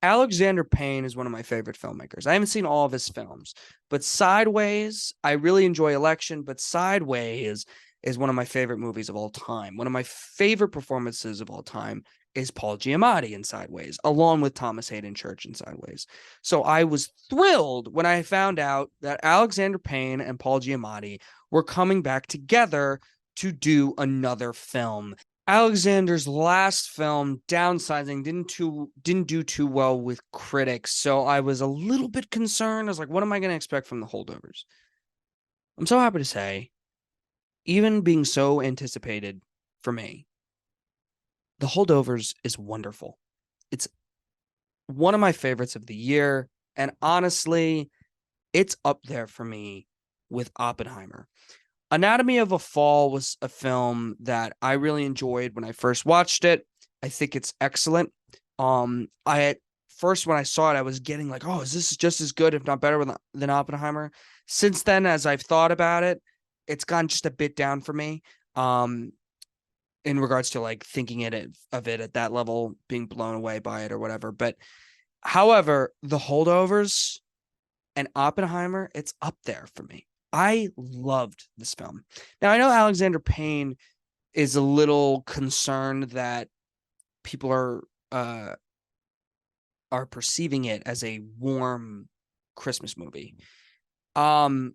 Alexander Payne is one of my favorite filmmakers. I haven't seen all of his films, but Sideways, I really enjoy Election, but Sideways is one of my favorite movies of all time. One of my favorite performances of all time is Paul Giamatti in Sideways, along with Thomas Hayden Church in Sideways. So I was thrilled when I found out that Alexander Payne and Paul Giamatti were coming back together to do another film. Alexander's last film, Downsizing, didn't do too well with critics, so I was a little bit concerned. I was like, what am I going to expect from the Holdovers? I'm so happy to say, even being so anticipated for me, the Holdovers is wonderful. It's one of my favorites of the year, and honestly, it's up there for me with Oppenheimer. Anatomy of a Fall was a film that I really enjoyed when I first watched it. I think it's excellent. I at first when I saw it, I was getting like, oh, is this just as good, if not better, than Oppenheimer? Since then, as I've thought about it, it's gone just a bit down for me. Um, in regards to like thinking of it at that level, being blown away by it or whatever. But however, the Holdovers and Oppenheimer, it's up there for me. I loved this film. Now, I know Alexander Payne is a little concerned that people are perceiving it as a warm Christmas movie. Um,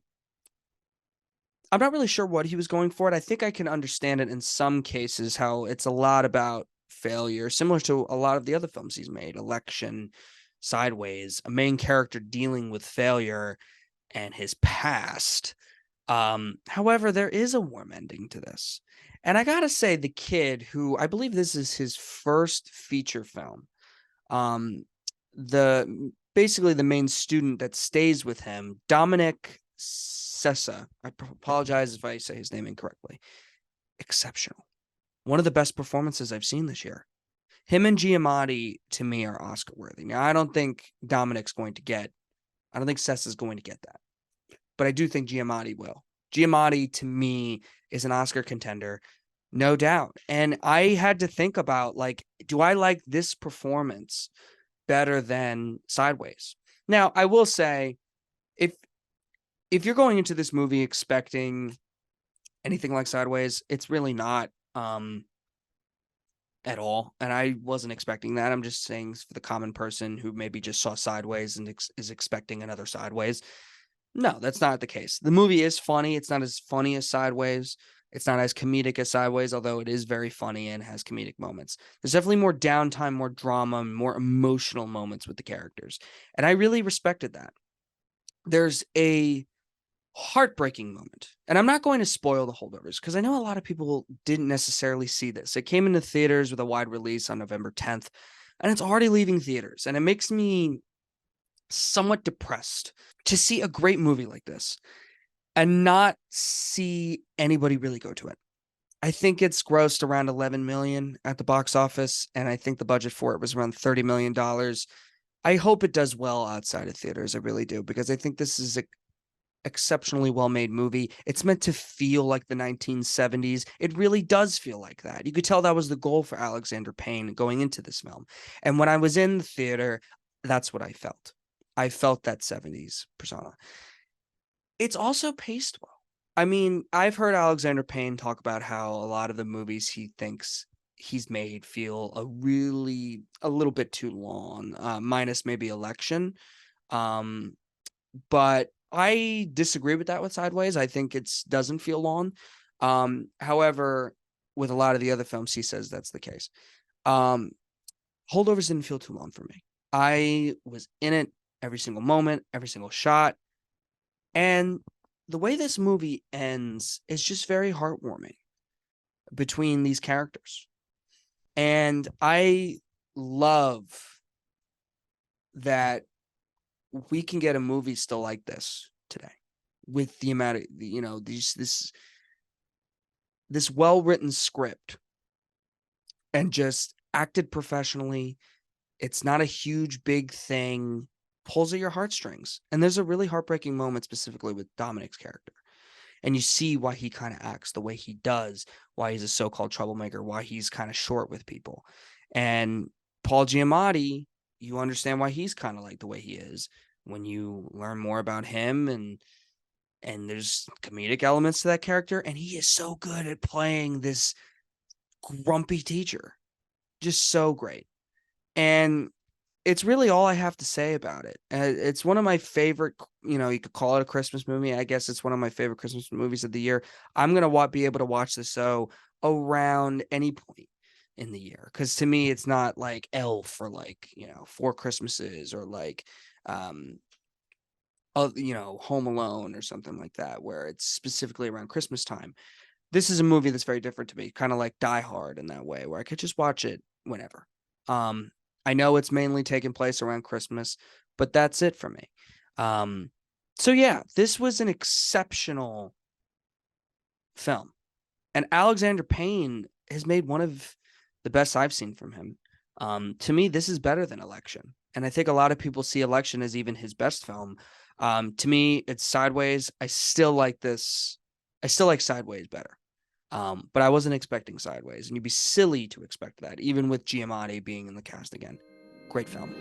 I'm not really sure what he was going for. I think I can understand it in some cases, how it's a lot about failure, similar to a lot of the other films he's made, Election, Sideways, a main character dealing with failure and his past. However, there is a warm ending to this. And I gotta say, the kid, who I believe this is his first feature film, um, the basically the main student that stays with him, Dominic Sessa. I apologize if I say his name incorrectly. Exceptional. One of the best performances I've seen this year. Him and Giamatti, to me, are Oscar worthy. Now, I don't think Dominic's going to get, I don't think Sessa's going to get that, but I do think Giamatti will. Giamatti, to me, is an Oscar contender, no doubt. And I had to think about, like, do I like this performance better than Sideways? Now, I will say, if if you're going into this movie expecting anything like Sideways, it's really not at all. And I wasn't expecting that. I'm just saying for the common person who maybe just saw Sideways and is expecting another Sideways. No, that's not the case. The movie is funny. It's not as funny as Sideways. It's not as comedic as Sideways, although it is very funny and has comedic moments. There's definitely more downtime, more drama, more emotional moments with the characters. And I really respected that. There's a heartbreaking moment. And I'm not going to spoil the Holdovers because I know a lot of people didn't necessarily see this. It came into theaters with a wide release on November 10th, and it's already leaving theaters. And it makes me somewhat depressed to see a great movie like this and not see anybody really go to it. I think it's grossed around 11 million at the box office, and I think the budget for it was around $30 million. I hope it does well outside of theaters. I really do, because I think this is a exceptionally well-made movie. It's meant to feel like the 1970s. It really does feel like that. You could tell that was the goal for Alexander Payne going into this film. And when I was in the theater, that's what I felt. I felt that 70s persona. It's also paced well. I mean, I've heard Alexander Payne talk about how a lot of the movies he thinks he's made feel a little bit too long, minus maybe Election. Um, but I disagree with that with Sideways. I think it doesn't feel long. However, with a lot of the other films, he says that's the case. Um, Holdovers didn't feel too long for me. I was in it every single moment, every single shot. And the way this movie ends is just very heartwarming between these characters. And I love that we can get a movie still like this today with the amount of, this well-written script and just acted professionally. It's not a huge big thing, pulls at your heartstrings. And there's a really heartbreaking moment specifically with Dominic's character. And you see why he kind of acts the way he does, why he's a so-called troublemaker, why he's kind of short with people. And Paul Giamatti you understand why he's kind of like the way he is when you learn more about him, and there's comedic elements to that character, and he is so good at playing this grumpy teacher. Just so great. And it's really all I have to say about it. It's one of my favorite, you could call it a Christmas movie. I guess it's one of my favorite Christmas movies of the year. I'm going to be able to watch this show around any point in the year. Because to me, it's not like Elf or like, Four Christmases or like, Home Alone or something like that, where it's specifically around Christmas time. This is a movie that's very different to me, kind of like Die Hard in that way, where I could just watch it whenever. Um, I know it's mainly taking place around Christmas, but that's it for me. So yeah, this was an exceptional film. And Alexander Payne has made one of the best I've seen from him. To me, this is better than Election. And I think a lot of people see Election as even his best film. To me, it's Sideways. I still like this. I still like Sideways better. But I wasn't expecting Sideways, and you'd be silly to expect that, even with Giamatti being in the cast again. Great film.